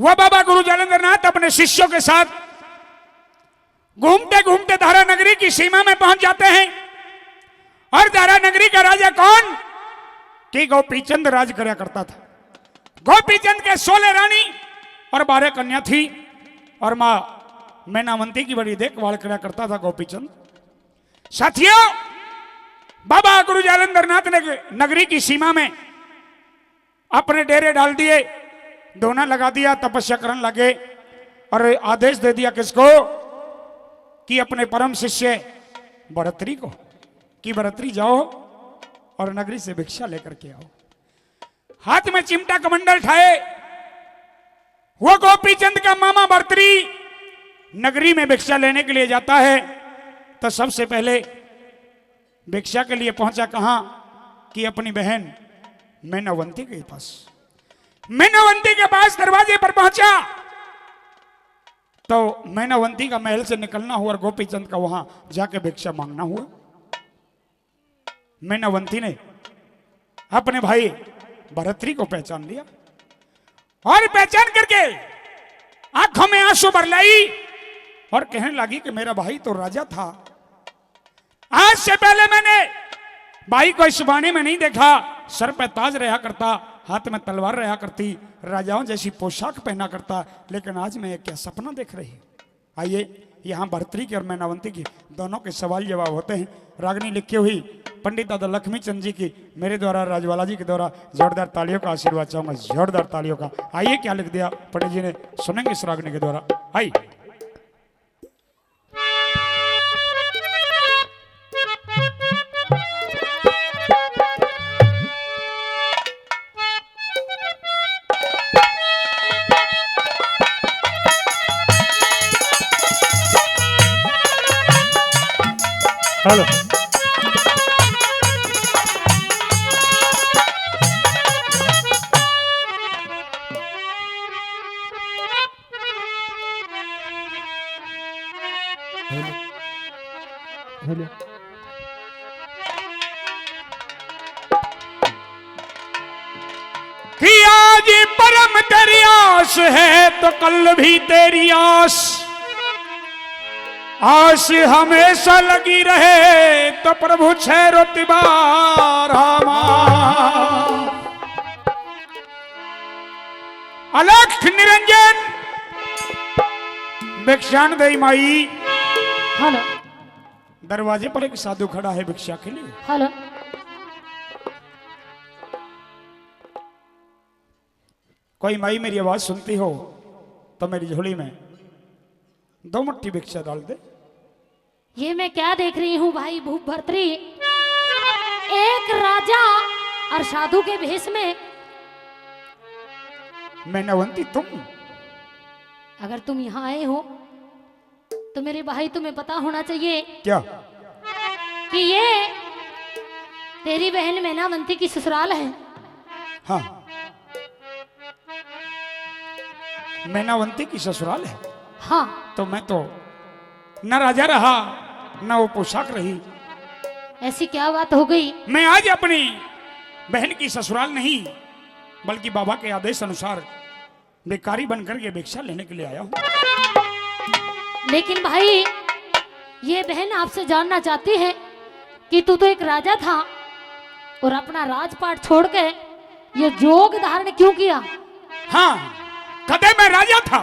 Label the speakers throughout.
Speaker 1: वह बाबा गुरु जालंधरनाथ अपने शिष्यों के साथ घूमते घूमते धारा नगरी की सीमा में पहुंच जाते हैं। और धारा नगरी का राजा कौन? कि गोपीचंद राज करा करता था। गोपीचंद के 16 रानी और 12 कन्या थी और मां मैनावंती की बड़ी देखभाल करा करता था गोपीचंद। साथियों, बाबा गुरु जालंधरनाथ ने नगरी की सीमा में अपने डेरे डाल दिए, दोना लगा दिया, तपस्या करने लगे और आदेश दे दिया किसको? कि अपने परम शिष्य भरतरी को कि भरतरी जाओ और नगरी से भिक्षा लेकर के आओ। हाथ में चिमटा कमंडल ठाए वो गोपीचंद का मामा भरतरी नगरी में भिक्षा लेने के लिए जाता है। तो सबसे पहले भिक्षा के लिए पहुंचा कहां? कि अपनी बहन मैनावंती के पास। मैनावंती के पास दरवाजे पर पहुंचा तो मैनावंती का महल से निकलना हुआ और गोपीचंद का वहां जाके भिक्षा मांगना हुआ। मैनावंती ने अपने भाई भरतरी को पहचान लिया और पहचान करके आंखों में आंसू भर लाई और कहने लगी कि मेरा भाई तो राजा था, आज से पहले मैंने भाई को इस वाणी में नहीं देखा। सर पे ताज रहा करता, हाथ में तलवार रहा करती, राजाओं जैसी पोशाक पहना करता, लेकिन आज मैं क्या सपना देख रही। आइए यहाँ भरतरी की और मैनावंती की दोनों के सवाल जवाब होते हैं। रागनी लिखी हुई पंडित दादा लक्ष्मी चंद जी की मेरे द्वारा राजवाला जी के द्वारा जोरदार तालियों का आशीर्वाद चाहूंगा, जोरदार तालियों का। आइए क्या लिख दिया पंडित जी ने, सुनेंगे इस रागनी के द्वारा। आइए। हेलो हेलो कि आज परम तेरी आस है तो कल भी तेरी आस, आस हमेशा लगी रहे तो प्रभु छैरो तिबारा। अलख निरंजन भिक्षान दई माई।
Speaker 2: हेलो।
Speaker 1: दरवाजे पर एक साधु खड़ा है भिक्षा के लिए।
Speaker 2: हेलो।
Speaker 1: कोई माई मेरी आवाज सुनती हो तो मेरी झोली में 2 मुट्ठी भिक्षा डाल दे।
Speaker 2: ये मैं क्या देख रही हूँ भाई भूप भरतरी, एक राजा और साधु के भेष में।
Speaker 1: मैनावंती तुम?
Speaker 2: अगर तुम यहाँ आए हो तो मेरे भाई तुम्हें पता होना चाहिए
Speaker 1: क्या
Speaker 2: कि ये तेरी बहन मैनावंती की ससुराल है।
Speaker 1: हाँ, मैनावंती की ससुराल है।
Speaker 2: हाँ।
Speaker 1: तो मैं तो न राजा रहा न वो पोशाक रही।
Speaker 2: ऐसी क्या बात हो गई?
Speaker 1: मैं आज अपनी बहन की ससुराल नहीं बल्कि बाबा के आदेश अनुसार भिखारी बनकर के भिक्षा लेने के लिए आया हूं।
Speaker 2: लेकिन भाई ये बहन आपसे जानना चाहती है कि तू तो एक राजा था और अपना राजपाट छोड़ के ये जोग धारण क्यों किया?
Speaker 1: हाँ, कदे मैं राजा था,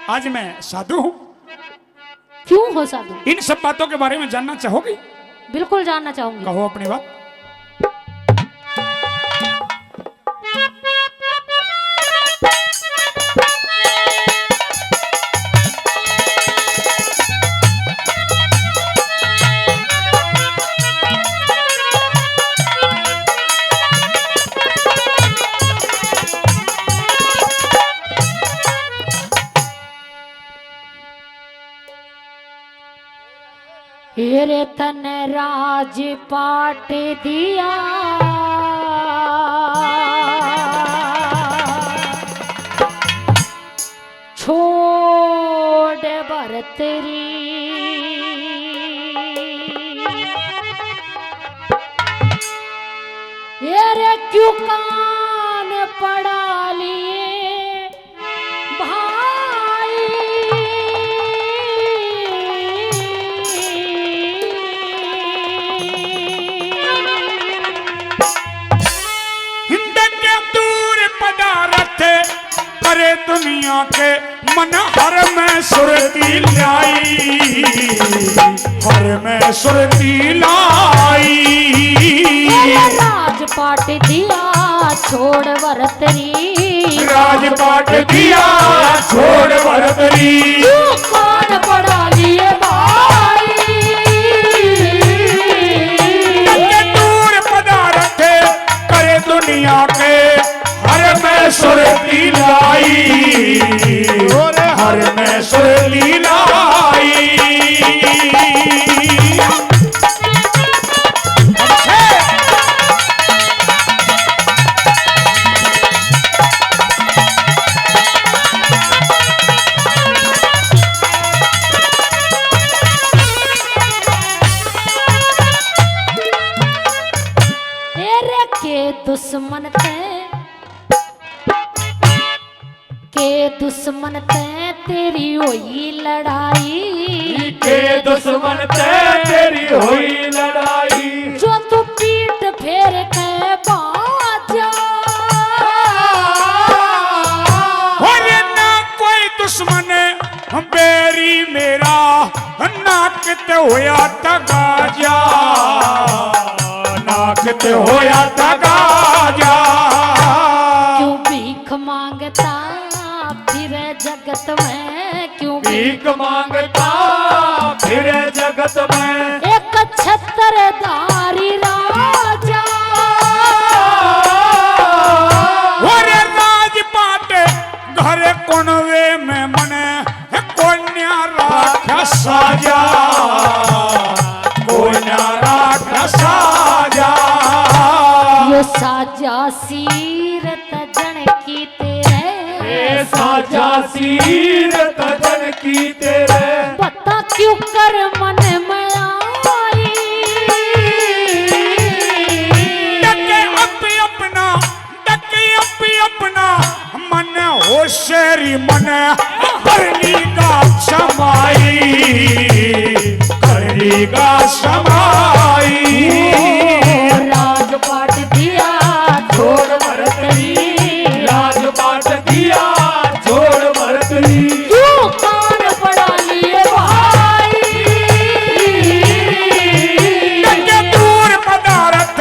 Speaker 1: आज मैं साधु हूं।
Speaker 2: क्यों हो साधु?
Speaker 1: इन सब बातों के बारे में जानना चाहोगी?
Speaker 2: बिल्कुल जानना चाहूंगी।
Speaker 1: कहो अपनी बात।
Speaker 2: हेरे तन राज पाट दिया, छोड़ भरतरी हेरे क्यों कान पड़ा लिए
Speaker 1: दुनिया के मन हर में सुरती लाई, हर में सुरती लाई।
Speaker 2: राजपाट दिया छोड़ वरतरी,
Speaker 1: राजपाट दिया छोड़ वरतरी।
Speaker 2: कौन पड़ा लिए भाई,
Speaker 1: दूर पदार्थ करे दुनिया के हर में सुरती लाई, हर में सुरती लाई।
Speaker 2: दुश्मन ते तेरी हुई लड़ाई,
Speaker 3: के दुश्मन ते तेरी हुई लड़ाई।
Speaker 2: जो तू पीठ फेर के बाजा,
Speaker 1: ना कोई दुश्मन बेरी मेरा, नाक ते होया तगाजा, नाक ते होया तगाजा।
Speaker 2: क्यों भीख मांगता फिर जगत में, क्यों
Speaker 3: भीख मांगता फिर जगत में।
Speaker 2: एक छत्रधारी राजा,
Speaker 1: और राजपाट घर कोनवे में मने कोन्या राख साजा, कोन्या राख साजा।
Speaker 2: यो साजा सीरत जन की तेरे,
Speaker 3: साजा सीरत जन की तेरे।
Speaker 2: बता क्यों कर मन में आई,
Speaker 1: डके अपना मन होशेरी मन करनी का समाई, करनी का समाई।
Speaker 2: राजपाट दिया छोड़ वरतरी,
Speaker 3: राजपाट दिया छोड़ वरतरी।
Speaker 2: क्यों कान पड़ा लिए भाई,
Speaker 1: डके दूर पदार्थ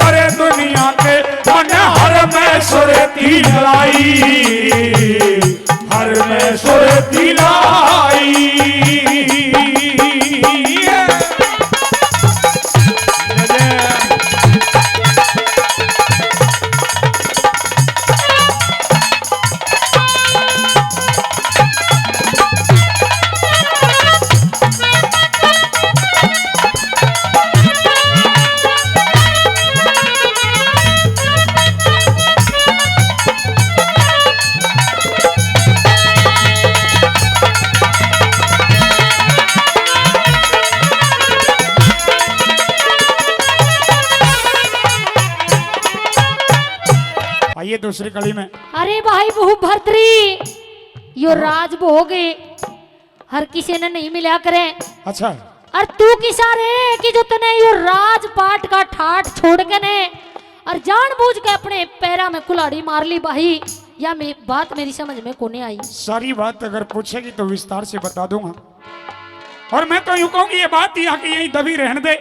Speaker 1: करे दुनिया के मन हर में सुरती लाई, हर में सुरती लाई। आइए दूसरी कड़ी में।
Speaker 2: अरे भाई बहु भर्तरी, यो राज भोग हर किसी ने नहीं मिला करे।
Speaker 1: अच्छा,
Speaker 2: और तू किसा रे कि जो तने यो राजपाट का ठाट छोड़ के ने और जानबूझ के अपने पैरा में कुल्हाड़ी मार ली भाई, या बात मेरी समझ में कोने आई।
Speaker 1: सारी बात अगर पूछेगी तो विस्तार से बता दूंगा, और मैं तो यूं कहूंगी ये बात यहाँ की यहीं दबी रहने दे।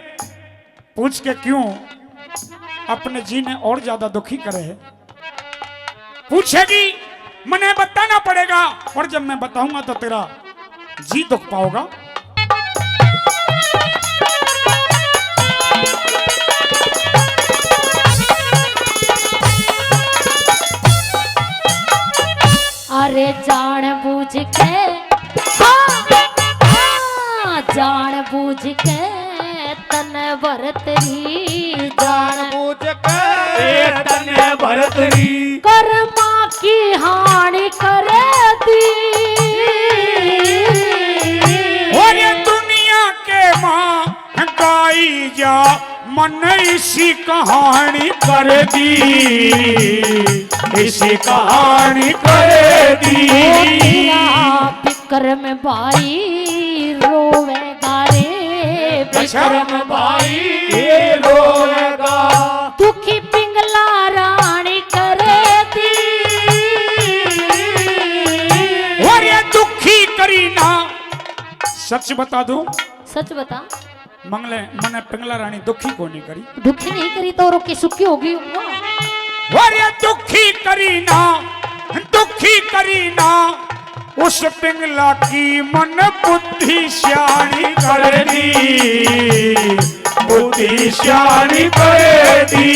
Speaker 1: पूछ के क्यों अपने जी ने और ज्यादा दुखी करे है। पूछेगी मने बताना पड़ेगा, और जब मैं बताऊंगा तो तेरा जी दुख पाओगा।
Speaker 2: अरे जान बूझ के, जान बूझ के तन भरतरी, जान
Speaker 3: बूझ के तन भरतरी।
Speaker 2: कर्मा की हानि करे दी,
Speaker 1: और ये दुनिया के मां गाई जा मन इसी कहानी कर दी, इसी कहानी कर दी।
Speaker 2: बिक्रम भाई रोवेगा रे,
Speaker 3: बिक्रम भाई रोएगा।
Speaker 2: दुखी पिंगला रानी करे दी,
Speaker 1: सच बता दूं,
Speaker 2: सच बता।
Speaker 1: मंगले मने पिंगला रानी दुखी को नहीं करी।
Speaker 2: दुखी नहीं करी तो रोके सुखी होगी वो।
Speaker 1: अरे दुखी करी ना उस पिंगला की मन बुद्धि श्याणी कर दी, बुद्धि श्याणी कर दी।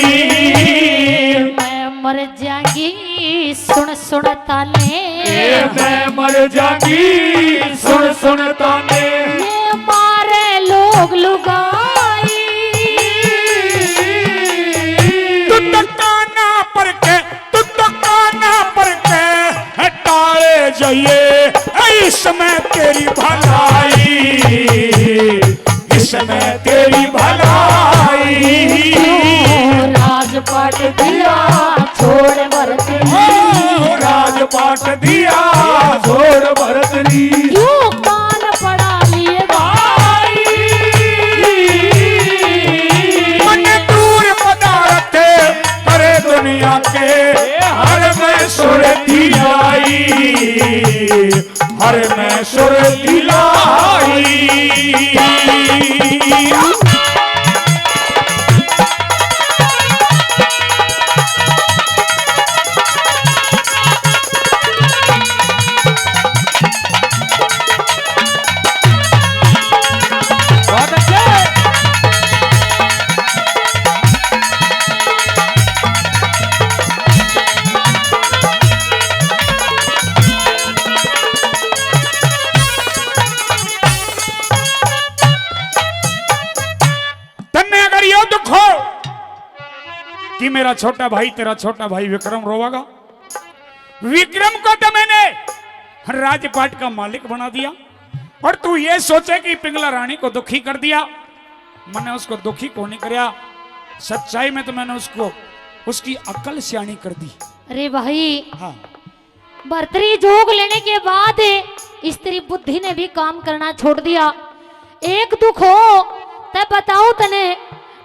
Speaker 2: मैं मर जाएंगी सुन सुन ताने,
Speaker 3: मैं मर जाऊंगी सुन सुन ताने।
Speaker 2: ये मारे लोग लुगाई,
Speaker 1: तू तो काना पर के हटाए जाइए, इसमें तेरी भलाई, इसमें तेरी भलाई।
Speaker 2: राजपाट दिया छोड़ भरतरी,
Speaker 1: राजपाट दिया
Speaker 3: छोड़ भरतरी।
Speaker 2: क्यों कान पड़ा लिए भाई,
Speaker 1: मन दूर पदार्थ करे दुनिया के, हर में सुरती आई, हर में सुरती लाई।
Speaker 3: बहुत अच्छे।
Speaker 1: तन्ने अगर यो दुख हो कि मेरा छोटा भाई, तेरा छोटा भाई विक्रम रोवागा, विक्रम को तो मैंने राजपाट का मालिक बना दिया और तू ये सोचे कि पिंगला रानी को दुखी कर दिया। मैंने उसको दुखी को नहीं करया, सच्चाई में तो मैंने उसको उसकी अकल सियाणी कर दी।
Speaker 2: अरे भाई
Speaker 1: हाँ,
Speaker 2: भरतरी जोग लेने के बाद इस तेरी बुद्धि ने भी काम करना छोड़ दिया। एक दुख हो तब बताऊं तने,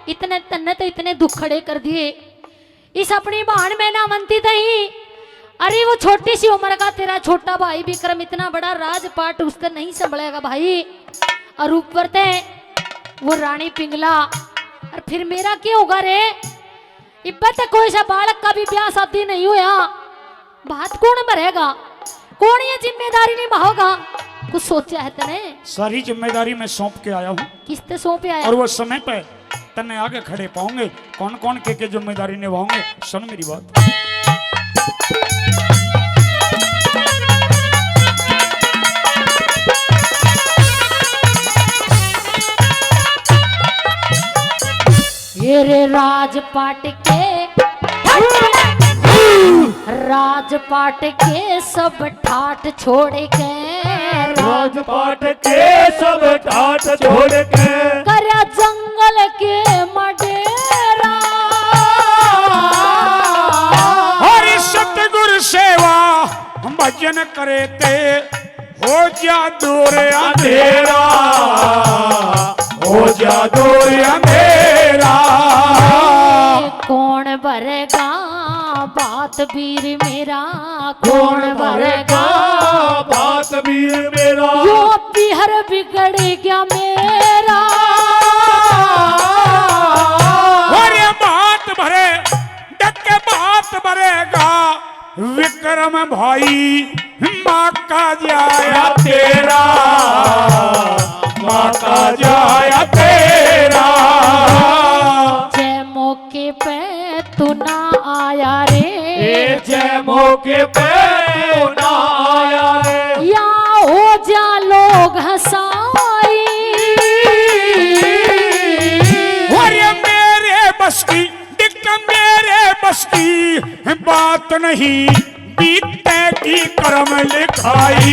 Speaker 2: इतने तन्ने तो इतने दुख खड़े कर दिए। इस अपनी बहन में ना मनती थी, अरे वो छोटी सी उम्र का तेरा छोटा भाई विक्रम इतना बड़ा राजपाट उससे नहीं संभलेगा भाई, और ऊपर ते वो रानी पिंगला, और फिर मेरा क्या होगा रे? इब्बत तक कोई सा बालक का भी ब्याह शादी नहीं हुआ, बात कौन भरेगा, कौन ये जिम्मेदारी नहीं बहोगा? कुछ सोचा है तने?
Speaker 1: सारी जिम्मेदारी मैं सौंप के आया हूँ
Speaker 2: किसते सौंपे आया?
Speaker 1: और वो समय पे तन्ने आगे खड़े पाओगे, कौन कौन के जिम्मेदारी निभाओगे। सुन मेरी बात,
Speaker 2: ये रे राजपाट के सब ठाट छोड़ के,
Speaker 3: राजपाट के सब ठाट छोड़ के,
Speaker 2: करया जंगल के मडेरा,
Speaker 1: हरि सतगुरु सेवा भजन करे ते, हो जा दूर अंधेरा, हो जा दूर अंधेरा।
Speaker 2: कौन भरेगा बात वीर मेरा, कौन भरेगा
Speaker 3: बात वीर मेरा,
Speaker 2: यो बिहर बिगड़ गया मेरा।
Speaker 1: अरे बात भरे डके बात भरेगा विक्रम भाई, माँ का जाया तेरा, माँ का जाया तेरा।
Speaker 2: जय मौके पे तू ना आया रे,
Speaker 3: जय मौके पे ना आया रे,
Speaker 2: या हो जा लोग हंसाई,
Speaker 1: अरे मेरे बस की दिक्कत, मेरे बस की बात नहीं, बीतेगी कर्म लिखाई,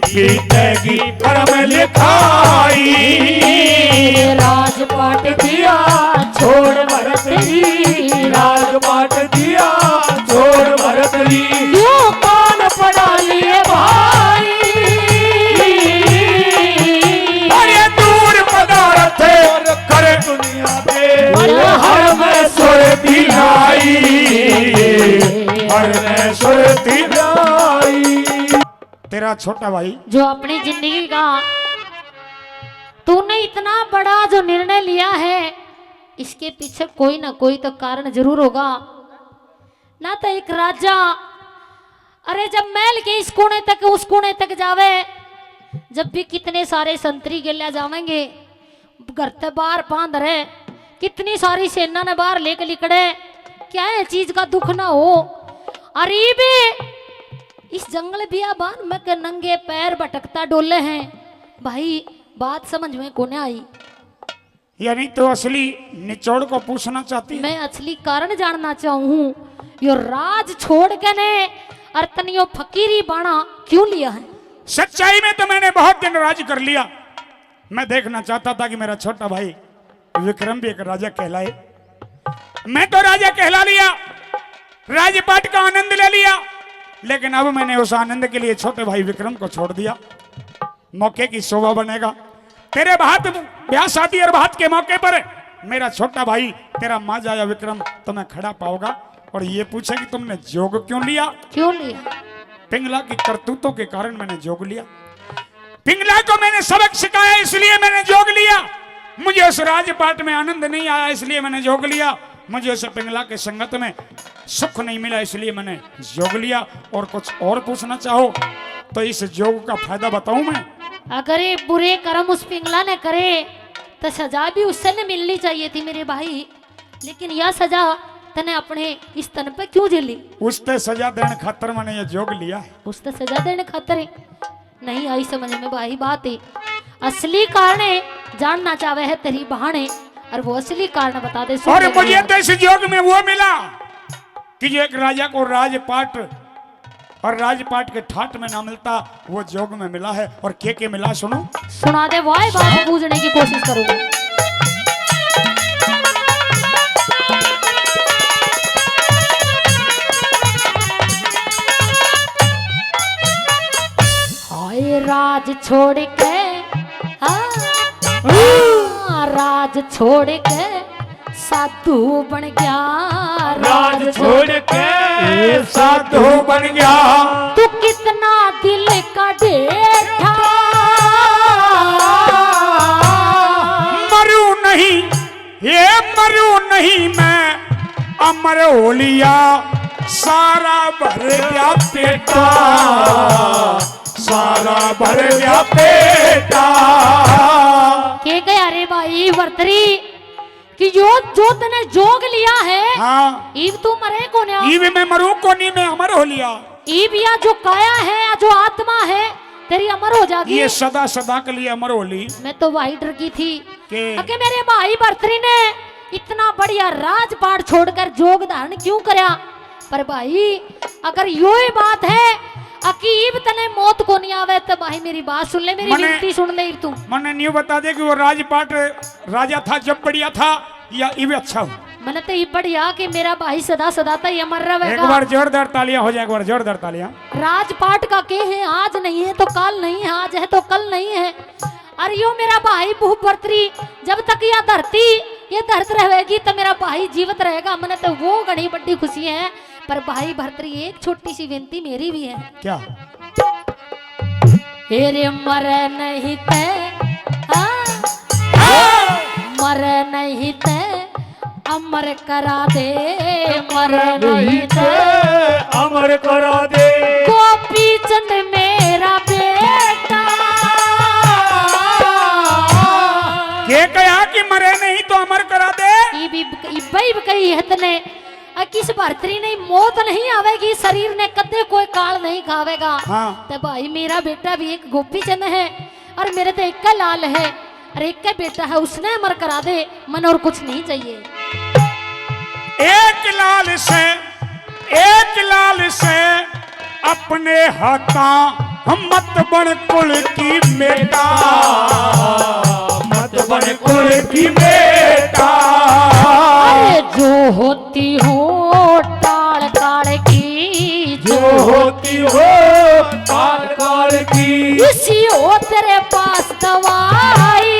Speaker 1: बीतेगी कर्म लिखाई।
Speaker 2: राजपाट दिया छोड़ भरतरी,
Speaker 3: राजपाट दिया छोड़ भरतरी,
Speaker 2: क्यों कान पड़ा लिए भाई,
Speaker 1: अरे दूर पदार्थ करे
Speaker 3: दुनिया पे
Speaker 1: हर में सुरती लाई, हर में सुरती लाई। तेरा छोटा भाई
Speaker 2: जो अपनी जिंदगी का तूने इतना बड़ा जो निर्णय लिया है, इसके पीछे कोई ना कोई तो कारण जरूर होगा ना। तो एक राजा, अरे जब महल के इस कोने तक उस कोने तक जावे, जब भी कितने सारे संतरी गिल्या जावेंगे, घर से बाहर बांध रहे, कितनी सारी सेना ने बाहर लेकर लिकड़े, क्या है चीज का दुख ना हो। अरे भी इस जंगल बियाबान में के नंगे पैर भटकता डोले हैं। भाई बात समझ में कोने आई?
Speaker 1: यानी तो असली निचोड़ को पूछना चाहती है?
Speaker 2: मैं असली कारण जानना चाहूँ, यो राज छोड़ के ने अर्तनियो फकीरी बाणा क्यों लिया है?
Speaker 1: सच्चाई में तो मैंने बहुत दिन राज कर लिया। मैं देखना चाहता था कि मेरा छोटा भाई विक्रम भी एक राजा कहलाए। मैं तो राजा कहला लिया, राजपाट का आनंद ले लिया, लेकिन अब मैंने उस आनंद के लिए छोटे भाई विक्रम को छोड़ दिया। मौके की शोभा बनेगा, तेरे भात ब्याह शादी और भात के मौके पर मेरा छोटा भाई तेरा माँ जाया विक्रम तुम्हें खड़ा पाओगा और ये पूछे कि तुमने जोग क्यों लिया?
Speaker 2: क्यों लिया?
Speaker 1: पिंगला की करतूतों के कारण मैंने जोग लिया। पिंगला को मैंने सबक सिखाया इसलिए मैंने जोग लिया। मुझे उस राजपाट में आनंद नहीं आया इसलिए मैंने जोग लिया। मुझे उस पिंगला के संगत में सुख नहीं मिला इसलिए मैंने जोग लिया। और कुछ और पूछना चाहो तो इस जोग का फायदा बताऊं मैं?
Speaker 2: अगर ये बुरे कर्म उस पिंगला ने करे तो सजा भी उससे ने मिलनी चाहिए थी मेरे भाई, लेकिन यह सजा तने अपने इस तन पे क्यों झेली?
Speaker 1: उसते सजा देने खातर मैंने ये जोग लिया है।
Speaker 2: उसते सजा देने खातर नहीं आई समझ में भाई बात है। असली कारण जानना चाहे है तेरी बहाने, और वो असली कारण बता दे।
Speaker 1: और मुझे तो इस जोग में वो मिला कि जो एक राजा को राजपाट और राजपाट के ठाट में ना मिलता वो जोग में मिला है। और के मिला सुनो,
Speaker 2: सुना दे वाई बात पूछने की कोशिश करूंगा। हाय राज छोड़ के, राज छोड़ के साधु बन गया,
Speaker 3: राज छोड़ के साधु बन गया।
Speaker 2: तू कितना दिल का ढेठा,
Speaker 1: मरू नहीं ये मरू नहीं मैं अमर हो लिया, सारा भर गया पेटा, सारा भर गया पेटा।
Speaker 2: के गया रे भाई वर्तरी कि जो तने जोग लिया है,
Speaker 1: हाँ
Speaker 2: ईब तू मरे को ना,
Speaker 1: ईब में मरू को नहीं मैं अमर हो लिया।
Speaker 2: ईब या जो काया है या जो आत्मा है तेरी अमर हो जाएगी।
Speaker 1: ये सदा सदा के लिए अमर हो ली।
Speaker 2: मैं तो वही डर की थी
Speaker 1: के
Speaker 2: कि मेरे भाई भर्तरी ने इतना बढ़िया राजपाट छोड़कर जोग धारण क्यों करया। पर भाई अगर यो ही बात है अकीब तने मौत को नहीं आवे तो भाई मेरी बात सुन ले, मेरी विनती सुन ले तू।
Speaker 1: मैंने न्यू बता दे कि वो राजपाट राजा था जब बढ़िया था या इब अच्छा हो।
Speaker 2: मैंने तो ये बढ़िया कि मेरा भाई सदा सदा तक ये मर रहेगा।
Speaker 1: एक बार जोरदार तालियां हो जाए, एक बार जोरदार तालियां।
Speaker 2: राजपाट का के है आज नहीं है तो कल नहीं है, आज है तो कल नहीं है। अरे यो मेरा भाई भूपवर्तरी जब तक यह धरती ये धरत रहेगी तो मेरा भाई जीवित रहेगा। मैंने तो वो बड़ी बड़ी खुशी है। पर भाई भर्तरी एक छोटी सी विनती मेरी भी है।
Speaker 1: क्या?
Speaker 2: हेरे मर नहीं ते मर नहीं ते अमर करा दे, मर नहीं ते
Speaker 3: अमर करा दे।
Speaker 2: गोपी चंद मेरा बेटा,
Speaker 1: ये कहा कि मरे नहीं तो अमर करा दे।
Speaker 2: इब कही है तने किस भर्तरी ने मौत नहीं आवेगी, शरीर ने कदे कोई काल नहीं खावेगा।
Speaker 1: हाँ।
Speaker 2: तो भाई मेरा बेटा भी एक गोपी चंद है और मेरे तो एक का लाल है और एक का बेटा है, उसने अमर करा दे, मन और कुछ नहीं चाहिए।
Speaker 1: एक लाल से अपने हाथा मत बन कुल की बेटा,
Speaker 3: मत बन कुल की बेटा।
Speaker 2: अरे जो होती हो टाल काल की,
Speaker 3: जो होती हो काल काल की,
Speaker 2: इसी हो तेरे पास दवाई।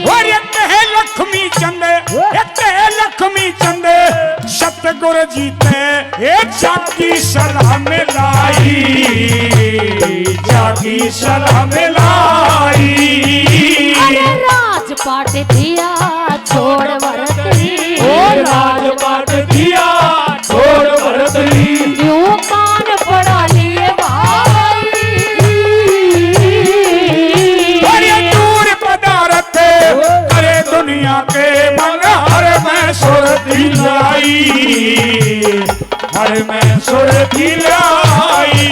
Speaker 1: और एक है लक्ष्मी चंद, एक है लक्ष्मी चंद सतगुरु जीते एक जाकी सलाह में लाई,
Speaker 3: की सलाह मिलाई।
Speaker 2: अरे राजपाट दिया छोड़ भरतरी,
Speaker 3: ओ राजपाट दिया छोड़ भरतरी।
Speaker 2: यूं कान पड़ा लिए भाई,
Speaker 1: और ये दूर पदारथ करे दुनिया के मंगहर में सुरती लाई, हर में सुरती लाई।